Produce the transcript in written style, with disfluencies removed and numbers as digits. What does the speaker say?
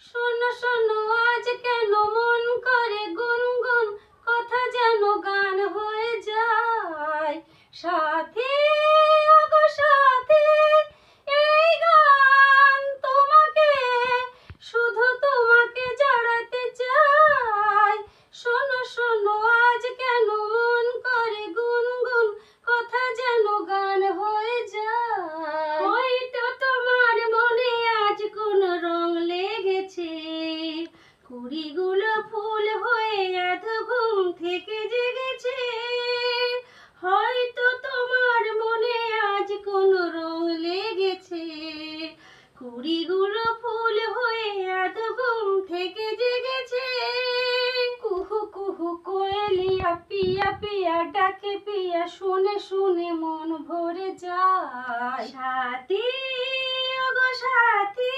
শোনো শোনো আজ কেন মন করে গুনগুন, কথা যেন গান হয়ে যায়। সাথী ওগো সাথী, এই গান তোমাকে, শুধু তোমাকে জড়াতে চাই। শোনো শোনো আজ কেন মন করে গুনগুন, কথা যেন গান হয়ে যায়। হয়তো তোমার মনে আজ কোন রং লেগেছে, কুড়িগুলো ফুল হয়ে এত ঘুম থেকে জেগেছে। হয়তো তোমার মনে আজ কোন রং লেগেছে, কুড়িগুলো ফুল হয়ে এত ঘুম থেকে জেগেছে। কুহু কুহু কোয়েলিয়া পিয়া পিয়া ডাকে পিয়া, শুনে শুনে মন ভরে যায়। সাথী ওগো সাথী,